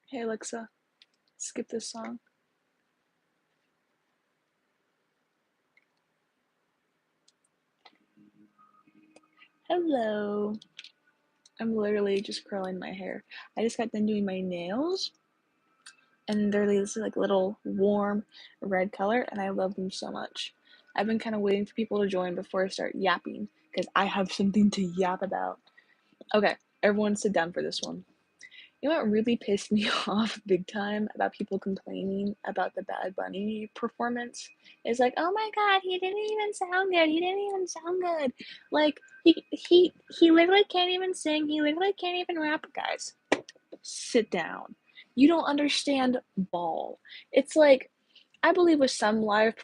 Hey Alexa, skip this song. Hello. I'm literally just curling my hair. I just got done doing my nails, and they're this like little warm red color, and I love them so much. I've been kind of waiting for people to join before I start yapping because I have something to yap about. Okay, everyone sit down for this one. You know what really pissed me off big time about people complaining about the Bad Bunny performance? Is like, oh my god, he didn't even sound good. He didn't even sound good. Like he literally can't even sing. He literally can't even rap, guys. Sit down. You don't understand ball. It's like I believe with some live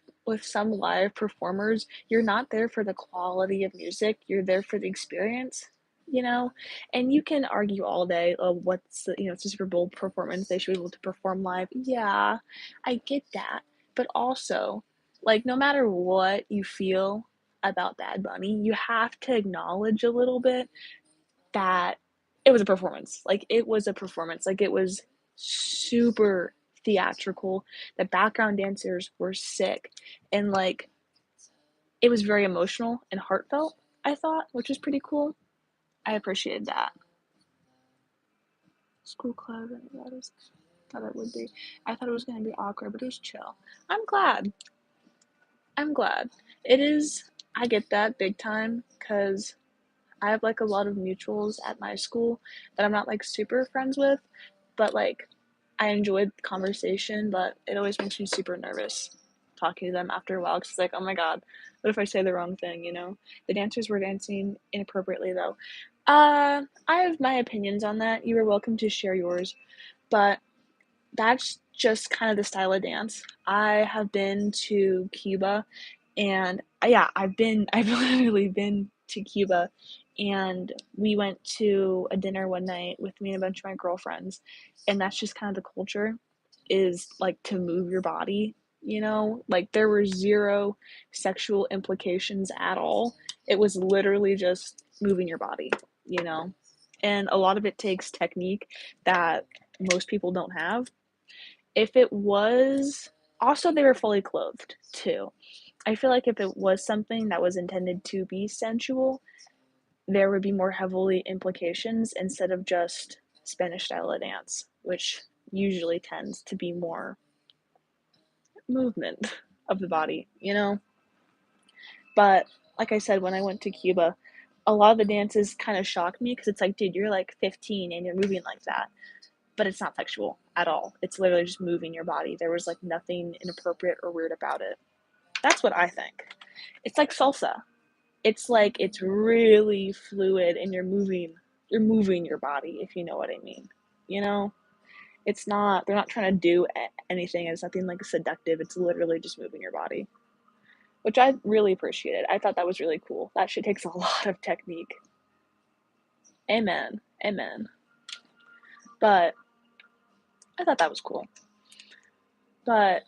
performers, you're not there for the quality of music, you're there for the experience, you know? And you can argue all day of what's it's a Super Bowl performance, they should be able to perform live. Yeah, I get that. But also, like no matter what you feel about Bad Bunny, you have to acknowledge a little bit that it was a performance. Like it was a performance. Like it was super theatrical. The background dancers were sick, and like it was very emotional and heartfelt, I thought, which was pretty cool. I appreciated that. School club, and that is thought it would be. I thought it was gonna be awkward, but it was chill. I'm glad. I'm glad. It is. I get that big time because I have like a lot of mutuals at my school that I'm not like super friends with, but like I enjoyed the conversation, but it always makes me super nervous talking to them after a while because it's like, oh my god, what if I say the wrong thing, you know? The dancers were dancing inappropriately though. I have my opinions on that. You are welcome to share yours, but that's just kind of the style of dance. I have been to Cuba and yeah, I've literally been to Cuba and we went to a dinner one night with me and a bunch of my girlfriends, and that's just kind of the culture is like to move your body, you know? Like there were zero sexual implications at all. It was literally just moving your body, you know? And a lot of it takes technique that most people don't have. If it was also they were fully clothed too. I feel like if it was something that was intended to be sensual, there would be more heavily implications instead of just Spanish style of dance, which usually tends to be more movement of the body, you know? But like I said, when I went to Cuba, a lot of the dances kind of shocked me because it's like, dude, you're like 15 and you're moving like that. But it's not sexual at all. It's literally just moving your body. There was like nothing inappropriate or weird about it. That's what I think. It's like salsa. It's like it's really fluid and you're moving your body if you know what I mean. You know? It's not they're not trying to do anything. It's nothing like seductive. It's literally just moving your body, which I really appreciated. I thought that was really cool. That shit takes a lot of technique. Amen. Amen. But I thought that was cool. But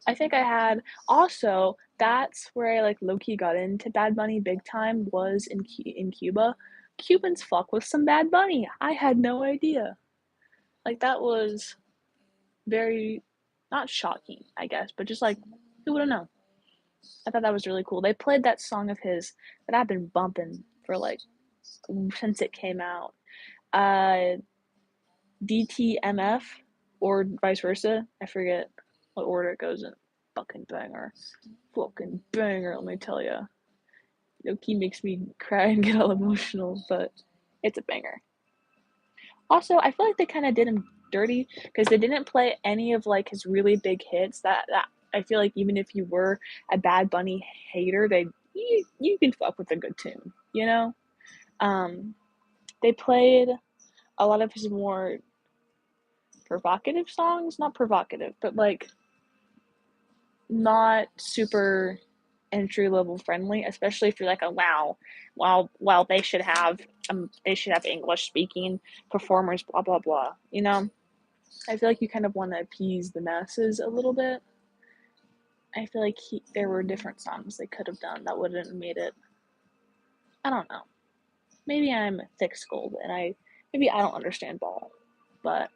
I think I had also that's where I like low key got into Bad Bunny big time was in Cuba. Cubans fuck with some Bad Bunny. I had no idea. Like that was very not shocking, I guess, but just like who would have known? I thought that was really cool. They played that song of his that I've been bumping for like since it came out. Uh DTMF or vice versa. I forget what order it goes in. Fucking banger. Fucking banger, let me tell ya. Loki makes me cry and get all emotional, but it's a banger. Also, I feel like they kind of did him dirty because they didn't play any of like his really big hits. That I feel like even if you were a Bad Bunny hater, you can fuck with a good tune, you know? Um, they played a lot of his more provocative songs, not provocative, but like not super entry level friendly, especially if you're like, oh wow, well they should have English speaking performers, blah blah blah. You know, I feel like you kind of want to appease the masses a little bit. I feel like there were different songs they could have done that wouldn't have made it. I don't know. Maybe I'm thick skulled and maybe I don't understand ball, but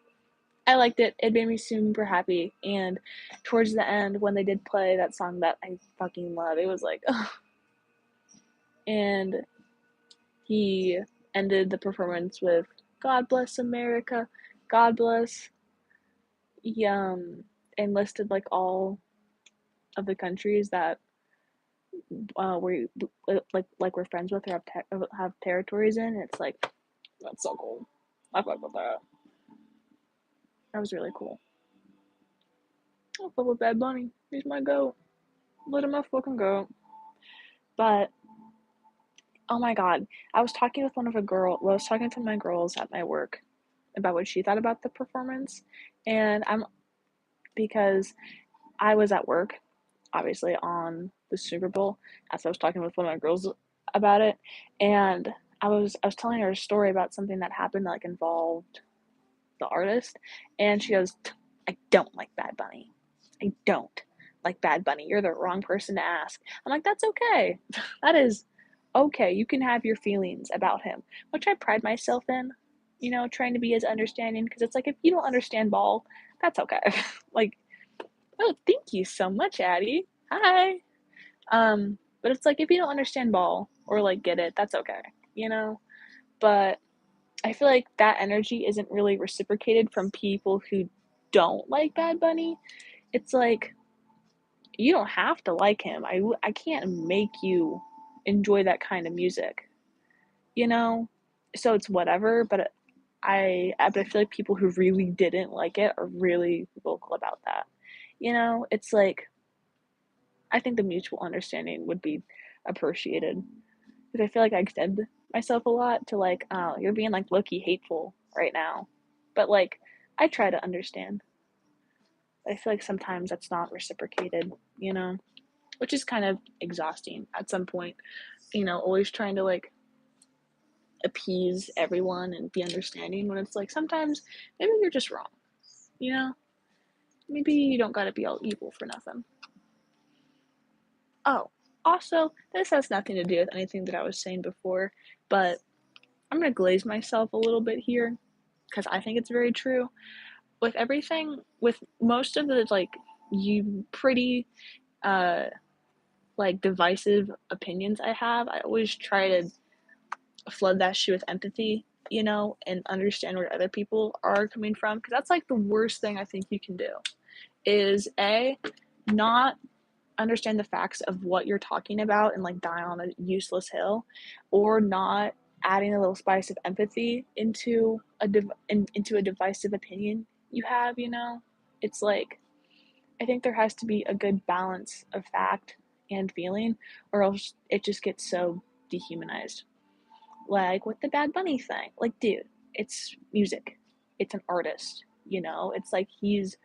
I liked it. It made me super happy. And towards the end, when they did play that song that I fucking love, it was like, ugh. And he ended the performance with "God bless America, God bless." He enlisted like all of the countries that we like we're friends with or have territories in. It's like that's so cool. I fuck with that. That was really cool. I fuck with Bad Bunny. He's my goat. Let him fucking go. But oh my god, I was talking with one of a girl. Well, I was talking to my girls at my work about what she thought about the performance, and I'm because I was at work, obviously on the Super Bowl, as I was talking with one of my girls about it, and I was telling her a story about something that happened that like involved the artist, and she goes, "I don't like Bad Bunny. I don't like Bad Bunny. You're the wrong person to ask." I'm like, "That's okay. That is okay. You can have your feelings about him," which I pride myself in. You know, trying to be as understanding because it's like if you don't understand ball, that's okay. Like, oh, thank you so much, Addie. Hi. But it's like if you don't understand ball or like get it, that's okay. You know. But I feel like that energy isn't really reciprocated from people who don't like Bad Bunny. It's like you don't have to like him. I can't make you enjoy that kind of music, you know? So it's whatever, but but I feel like people who really didn't like it are really vocal about that. You know, it's like I think the mutual understanding would be appreciated because I feel like I extend myself a lot to like, oh, you're being like low key hateful right now, but like I try to understand. I feel like sometimes that's not reciprocated, you know, which is kind of exhausting at some point. You know, always trying to like appease everyone and be understanding when it's like sometimes maybe you're just wrong, you know? Maybe you don't gotta be all evil for nothing. Oh, also, this has nothing to do with anything that I was saying before, but I'm gonna glaze myself a little bit here because I think it's very true. With everything, with most of the like you pretty uh like divisive opinions I have, I always try to flood that shit with empathy, you know, and understand where other people are coming from because that's like the worst thing I think you can do is a not understand the facts of what you're talking about and like die on a useless hill or not adding a little spice of empathy into a divisive opinion you have, you know. It's like I think there has to be a good balance of fact and feeling or else it just gets so dehumanized. Like with the Bad Bunny thing. Like, dude, it's music. It's an artist, you know? It's like he's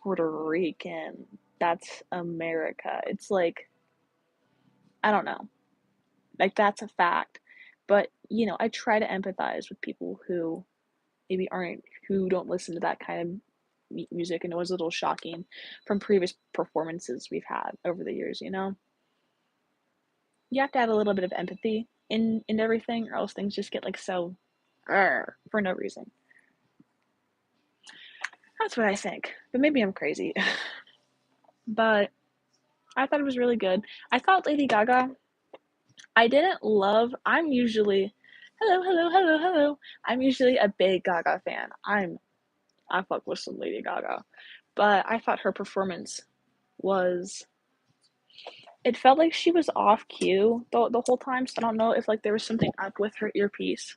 Puerto Rican. That's America. It's like, I don't know. Like, that's a fact. But, you know, I try to empathize with people who maybe who don't listen to that kind of music and it was a little shocking from previous performances we've had over the years, you know? You have to have a little bit of empathy in everything or else things just get like so for no reason. That's what I think. But maybe I'm crazy. But I thought it was really good. I thought Lady Gaga, I didn't love, I'm usually, hello, hello, hello, hello. I'm usually a big Gaga fan. I fuck with some Lady Gaga. But I thought her performance was, it felt like she was off cue the whole time. So I don't know if like there was something up with her earpiece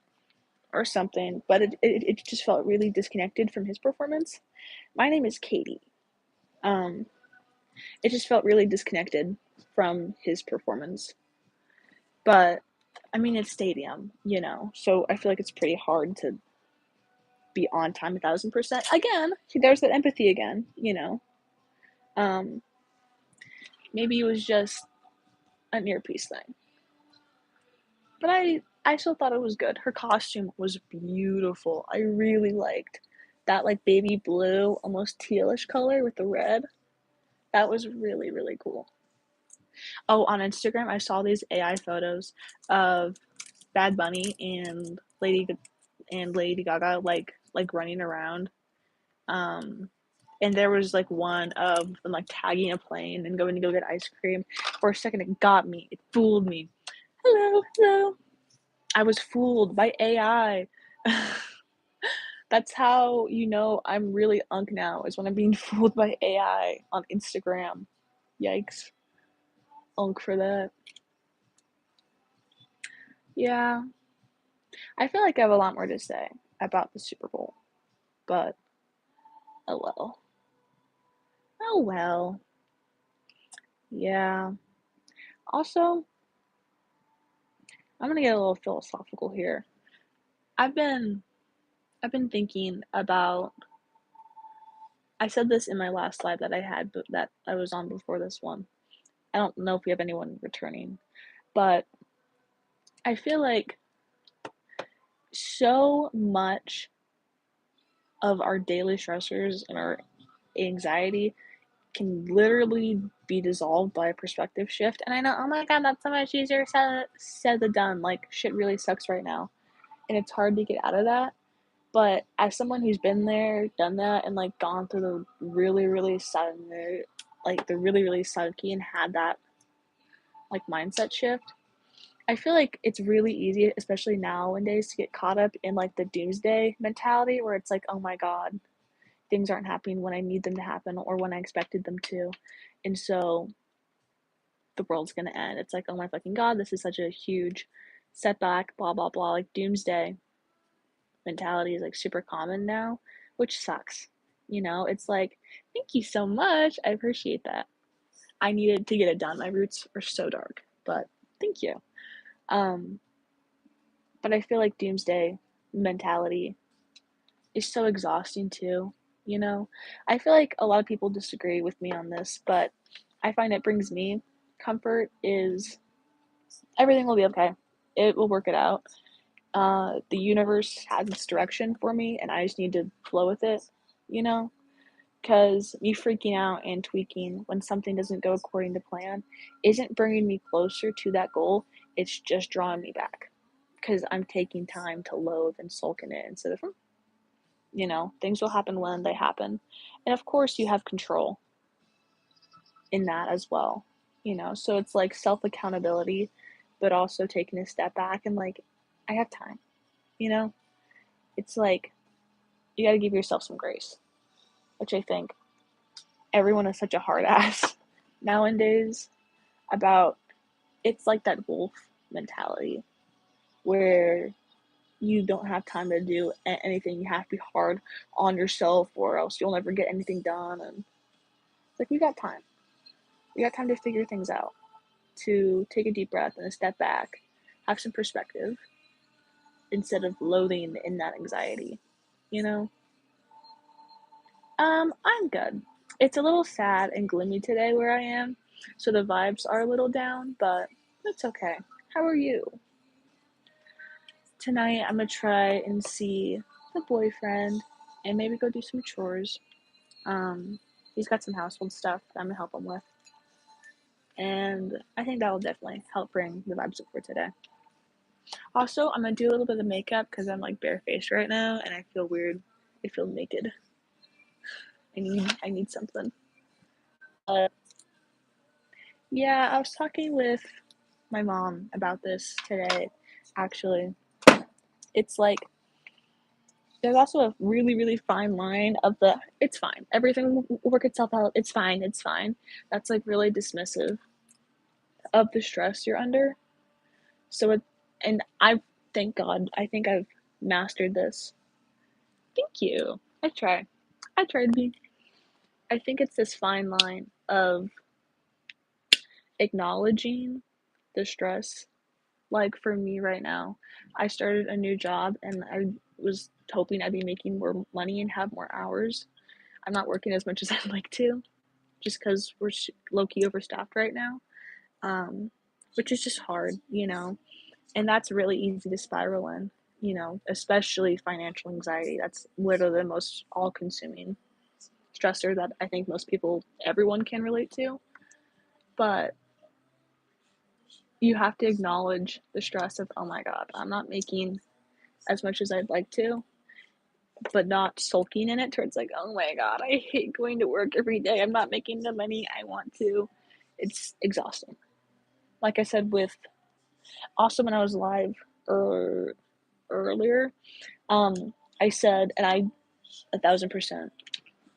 or something, but it just felt really disconnected from his performance. My name is Katie. Um, It just felt really disconnected from his performance. But I mean, it's stadium, so I feel like it's pretty hard to be on time 1,000%. Again, there's that empathy again. Um, maybe it was just an earpiece thing, but I still thought it was good. Her costume was beautiful. I really liked that like baby blue, almost tealish color with the red. That was really really cool. Oh, on Instagram, I saw these AI photos of Bad Bunny and Lady Gaga like running around. Um, and there was like one of them like tagging a plane and going to go get ice cream. For a second, it got me. It fooled me. Hello, hello. I was fooled by AI. That's how I'm really unk now, is when I'm being fooled by AI on Instagram. Yikes. Unk for that. Yeah. I feel like I have a lot more to say about the Super Bowl, but oh well. Oh well. Yeah. Also, I'm gonna get a little philosophical here. I've been I've been thinking about. I said this in my last live that I had, but that I was on before this one. I don't know if we have anyone returning, but I feel like so much of our daily stressors and our anxiety can literally be dissolved by a perspective shift. And I know, oh my god, that's so much easier said than done. Like, shit really sucks right now. And it's hard to get out of that. But as someone who's been there, done that, and like gone through the really, really sudden, like the really, really sucky, and had that like mindset shift, I feel like it's really easy, especially nowadays, to get caught up in like the doomsday mentality where it's like, oh my god, things aren't happening when I need them to happen or when I expected them to. And so the world's gonna end. It's like, oh my fucking god, this is such a huge setback, blah blah blah. Like doomsday mentality is like super common now, which sucks. It's like, thank you so much. I appreciate that. I needed to get it done. My roots are so dark, but thank you. Um, but I feel like doomsday mentality is so exhausting too. You know, I feel like a lot of people disagree with me on this, but I find it brings me comfort is everything will be okay. It will work it out. The universe has its direction for me, and I just need to flow with it, you know? Because me freaking out and tweaking when something doesn't go according to plan isn't bringing me closer to that goal. It's just drawing me back because I'm taking time to loathe and sulk in it instead of, things will happen when they happen. And of course, you have control in that as well, So it's like self accountability, but also taking a step back and like, I have time, you know? It's like you got to give yourself some grace, which I think everyone is such a hard ass nowadays about. It's like that wolf mentality where you don't have time to do anything. You have to be hard on yourself or else you'll never get anything done. And it's like, we got time. We got time to figure things out, to take a deep breath and a step back, have some perspective instead of loathing in that anxiety, you know? I'm good. It's a little sad and gloomy today where I am, so the vibes are a little down, but it's okay. How are you? Tonight I'm gonna try and see the boyfriend and maybe go do some chores. Um, he's got some household stuff that I'm gonna help him with, and I think that will definitely help bring the vibes up for today. Also, I'm gonna do a little bit of makeup because I'm like barefaced right now and I feel weird. I feel naked. I need something. But yeah, I was talking with my mom about this today. Actually, it's like there's also a really really fine line of the it's fine, everything will work itself out, it's fine. That's like really dismissive of the stress you're under. So it and I thank God I think I've mastered this. Thank you. I try to be. I think it's this fine line of acknowledging the stress. Like for me right now, I started a new job and I was hoping I'd be making more money and have more hours. I'm not working as much as I'd like to, just because we're low key overstaffed right now, which is just hard, and that's really easy to spiral in, especially financial anxiety. That's literally the most all consuming stressor that I think everyone can relate to. But you have to acknowledge the stress of, oh my God, I'm not making as much as I'd like to, but not sulking in it towards like, oh my God, I hate going to work every day. I'm not making the money I want to. It's exhausting. Like I said, also when I was live earlier, I said, and I 1,000%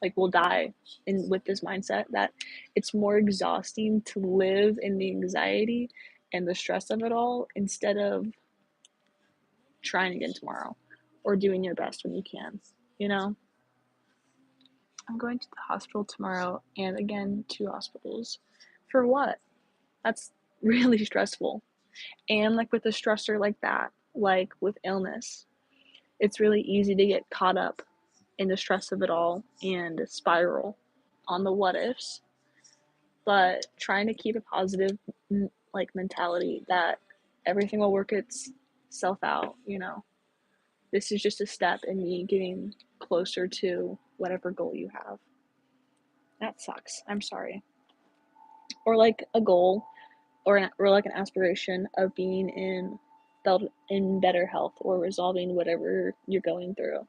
like will die with this mindset that it's more exhausting to live in the anxiety and the stress of it all instead of trying again tomorrow or doing your best when you can, you know? I'm going to the hospital tomorrow and again 2 hospitals. For what? That's really stressful. And like with a stressor like that, like with illness, it's really easy to get caught up in the stress of it all and spiral on the what ifs. But trying to keep a positive like mentality that everything will work itself out, This is just a step in me getting closer to whatever goal you have. That sucks. I'm sorry. Or like a goal or like an aspiration of being in better health or resolving whatever you're going through.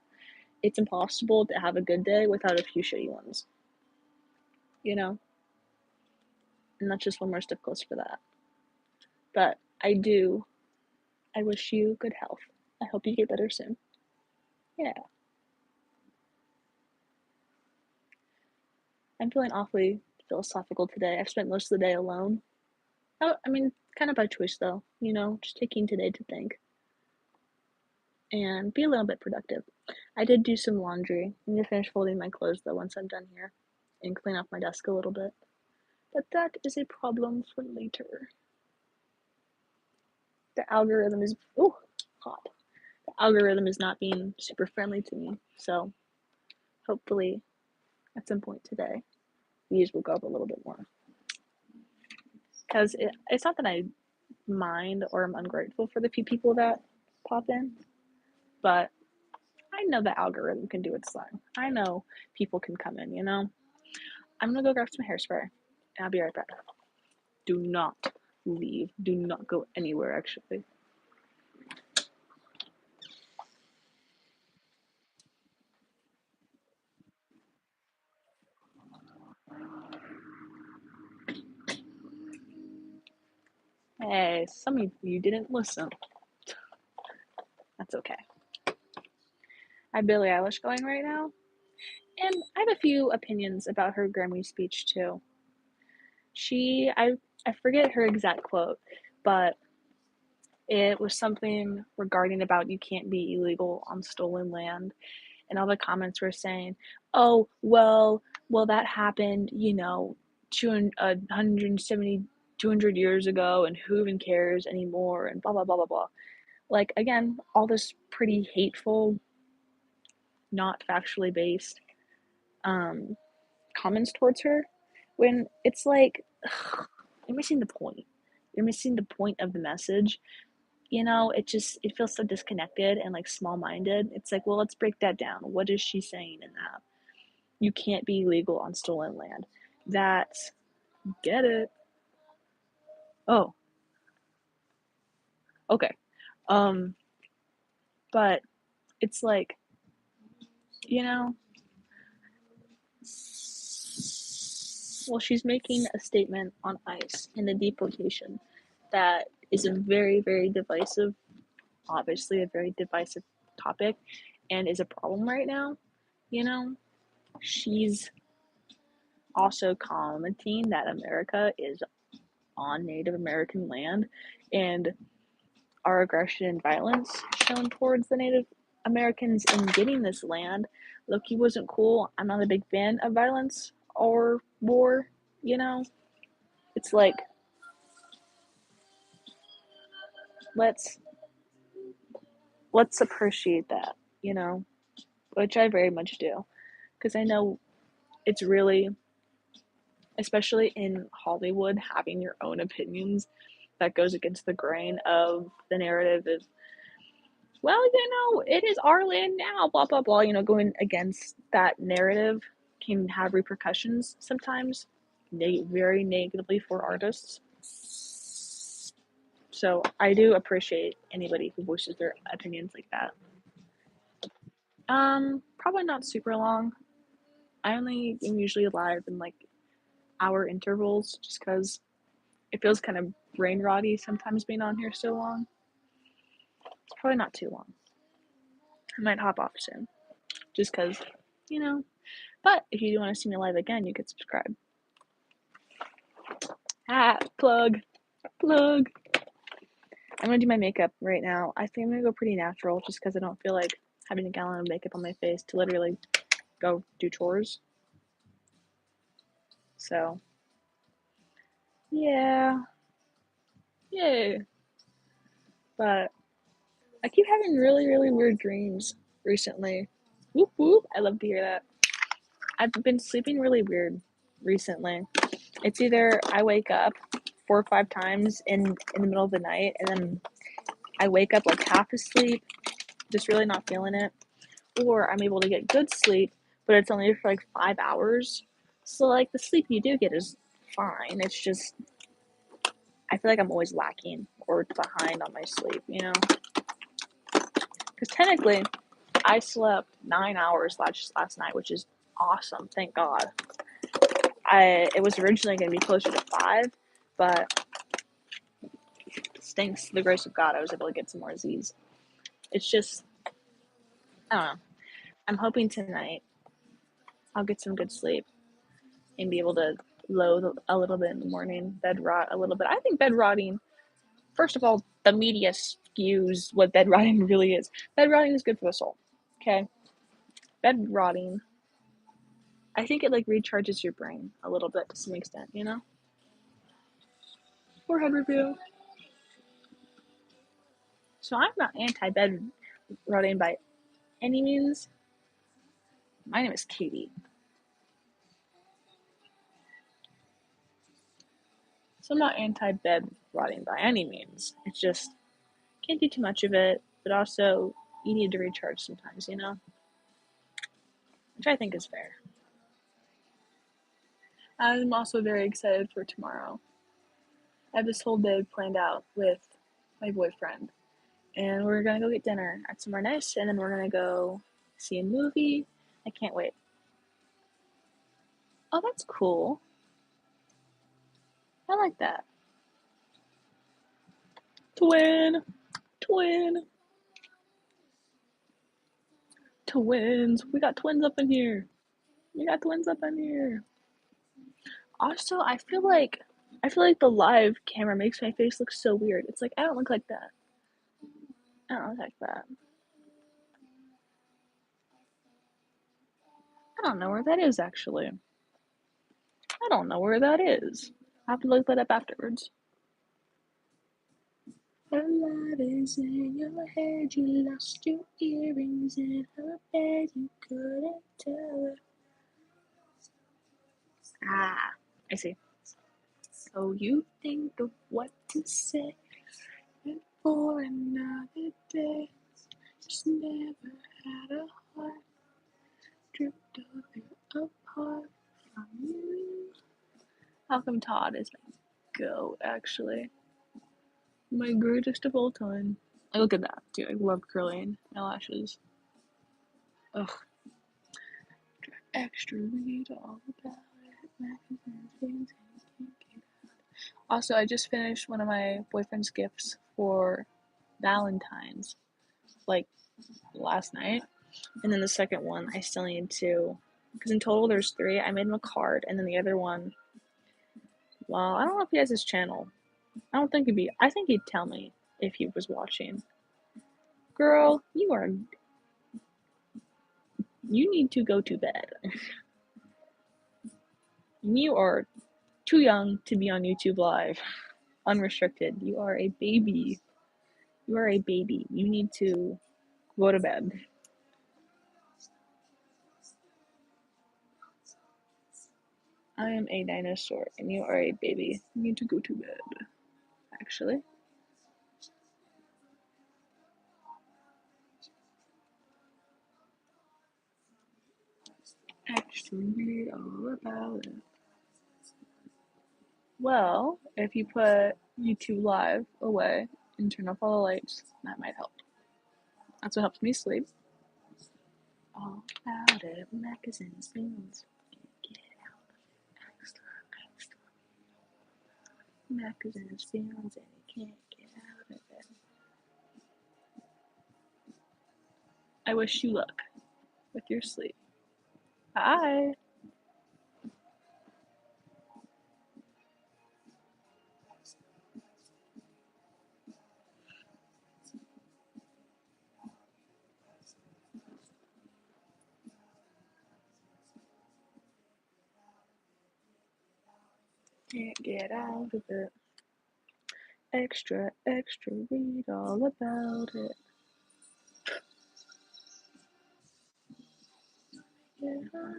It's impossible to have a good day without a few shitty ones, you know? And that's just one more step closer for that. But I wish you good health. I hope you get better soon. Yeah. I'm feeling awfully philosophical today. I've spent most of the day alone. Oh, I mean, kind of by choice though, just taking today to think and be a little bit productive. I did do some laundry. I need to finish folding my clothes though once I'm done here and clean off my desk a little bit. But that is a problem for later. The algorithm is hot. The algorithm is not being super friendly to me, so hopefully at some point today views will go up a little bit more. Because it's not that I mind or I'm ungrateful for the few people that pop in, but I know the algorithm can do its thing. I know people can come in, I'm gonna go grab some hairspray and I'll be right back. Do not leave. Do not go anywhere, actually. Hey, some of you didn't listen. That's okay. I have Billie Eilish going right now, and I have a few opinions about her Grammy speech too. I forget her exact quote, but it was something regarding about you can't be illegal on stolen land, and all the comments were saying, "Oh, well, that happened, 170, 200 years ago, and who even cares anymore?" And blah blah blah blah blah. Like again, all this pretty hateful, not factually based um, comments towards her, when it's like, ugh, you're missing the point. You're missing the point of the message. It feels so disconnected and like small minded. It's like, well, let's break that down. What is she saying in that? You can't be legal on stolen land. That's get it. Oh, okay. Um, but it's like, you know, well, she's making a statement on ICE and the deportation that is a very, very divisive, obviously a very divisive topic, and is a problem right now. You know, she's also commenting that America is on Native American land, and our aggression and violence shown towards the Native Americans in getting this land. Loki wasn't cool. I'm not a big fan of violence or more, you know? It's like, let's appreciate that, you know? Which I very much do. Because I know it's really, especially in Hollywood, having your own opinions that goes against the grain of the narrative is, well, it is our land now, blah, blah, blah. Going against that narrative can have repercussions sometimes, very negatively for artists. So I do appreciate anybody who voices their opinions like that. Probably not super long. I only am usually live in like hour intervals just because it feels kind of brain rotty sometimes being on here so long. It's probably not too long. I might hop off soon just because, you know. But if you do want to see me live again, you could subscribe. Plug. I'm gonna do my makeup right now. I think I'm gonna go pretty natural just because I don't feel like having a gallon of makeup on my face to literally go do chores. So, yeah. Yay. But I keep having really, really weird dreams recently. Whoop whoop. I love to hear that. I've been sleeping really weird recently. It's either I wake up 4 or 5 times in the middle of the night, and then I wake up like half asleep, just really not feeling it, or I'm able to get good sleep, but it's only for like 5 hours. So like the sleep you do get is fine. It's just I feel like I'm always lacking or behind on my sleep, Because technically, I slept 9 hours last night, which is awesome. Thank God. It was originally going to be closer to 5, but thanks to the grace of God, I was able to get some more Z's. It's just, I don't know. I'm hoping tonight I'll get some good sleep and be able to load a little bit in the morning, bed rot a little bit. I think bed rotting, first of all, the media skews what bed rotting really is. Bed rotting is good for the soul. Okay? Bed rotting, I think it like recharges your brain a little bit to some extent. Forehead review. So I'm not anti-bed rotting by any means. My name is Katie. So I'm not anti-bed rotting by any means. It's just can't do too much of it, but also you need to recharge sometimes, which I think is fair. I'm also very excited for tomorrow. I have this whole day planned out with my boyfriend, and we're gonna go get dinner at somewhere nice, and then we're gonna go see a movie. I can't wait. Oh, that's cool. I like that. Twin, twin, twins. We got twins up in here. We got twins up in here. Also, I feel like the live camera makes my face look so weird. It's like I don't look like that. I don't look like that. I don't know where that is actually. I don't know where that is. I have to look that up afterwards. A lot is in your head. You lost your earrings in her bed. You couldn't tell her. Ah, I see. So you think of what to say for another day. Just never had a heart. Drift over apart from you. Malcolm Todd is my goat, actually. My greatest of all time. I look at that, too. I love curling eyelashes. Ugh. Extra read all about it. Also, I just finished one of my boyfriend's gifts for Valentine's, like last night. And then the second one, I still need to, because in total there's 3. I made him a card, and then the other one, well, I don't know if he has his channel. I think he'd tell me if he was watching. Girl, you need to go to bed. You are too young to be on YouTube Live. Unrestricted. You are a baby. You are a baby. You need to go to bed. I am a dinosaur and you are a baby. You need to go to bed. Actually. Actually, all about it. Well, if you put YouTube Live away and turn off all the lights, that might help. That's what helps me sleep. All about it. Macs and spoons. Get out. Extra, extra. Macs and spoons and you can't get out of it. I wish you luck with your sleep. Bye. Can't get out of it. Extra, extra, read all about it. Get high.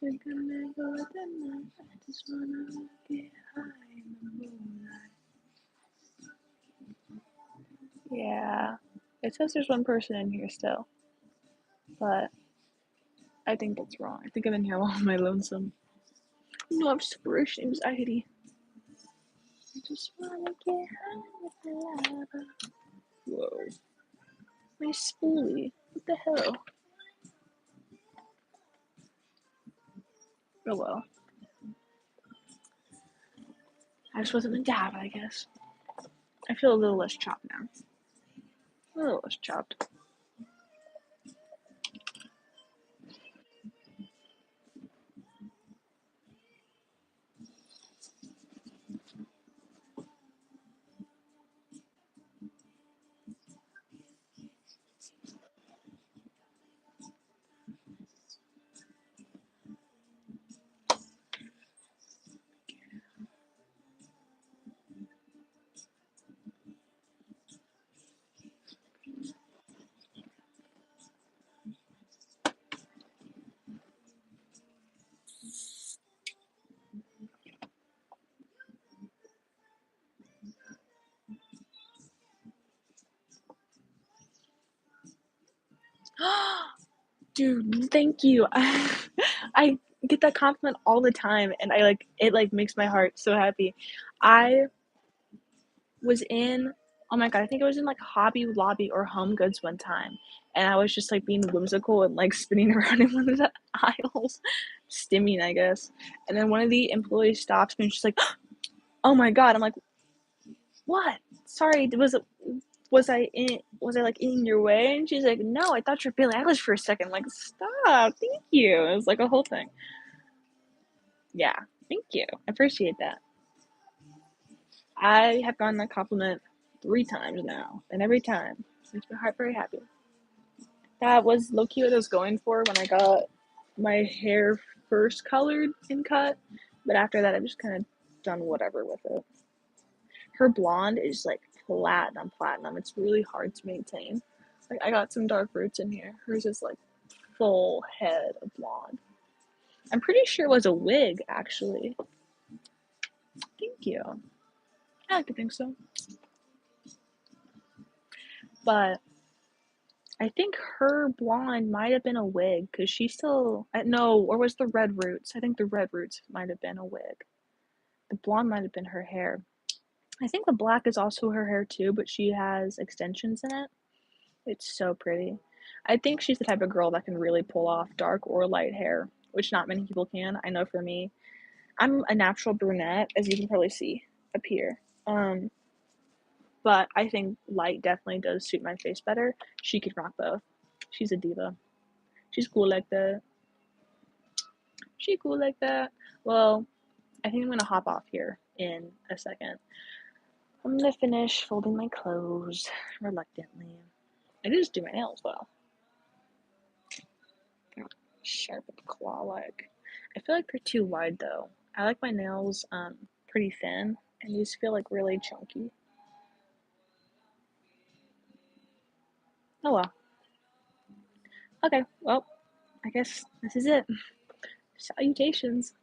Think I may go with the night. I just wanna get high in the moonlight. Yeah. It says there's one person in here still, but I think that's wrong. I think I'm in here all on my lonesome. No, I have separation anxiety. I just wanna get high with the lava. Whoa. My spoolie. What the hell? Oh well. I just wasn't meant to have it, I guess. I feel a little less chopped now. A little less chopped. Dude, thank you. I get that compliment all the time and it makes my heart so happy. I was in oh my god, I think I was in like Hobby Lobby or Home Goods one time and I was just like being whimsical and like spinning around in one of the aisles, stimming, I guess. And then one of the employees stops me and she's like, "Oh my god." I'm like, "What? Sorry, was I like in your way?" And she's like, "No, I thought you were Billie Eilish for a second." I'm like, "Stop, thank you." It was like a whole thing. Yeah, thank you. I appreciate that. I have gotten that compliment 3 times now, and every time makes my heart very happy. That was low key what I was going for when I got my hair first colored and cut, but after that, I've just kind of done whatever with it. Her blonde is like platinum, platinum. It's really hard to maintain. Like I got some dark roots in here. Hers is like full head of blonde. I'm pretty sure it was a wig, actually. Thank you. I like to think so. But I think her blonde might have been a wig because she still no, or was the red roots? I think the red roots might have been a wig. The blonde might have been her hair. I think the black is also her hair too, but she has extensions in it. It's so pretty. I think she's the type of girl that can really pull off dark or light hair, which not many people can. I know for me, I'm a natural brunette, as you can probably see up here. But I think light definitely does suit my face better. She could rock both. She's a diva. She's cool like that. She cool like that. Well, I think I'm gonna hop off here in a second. I'm gonna finish folding my clothes reluctantly. I did just do my nails though. Sharpened claw-like. I feel like they're too wide though. I like my nails pretty thin, and these feel like really chunky. Oh well. Okay, well, I guess this is it. Salutations.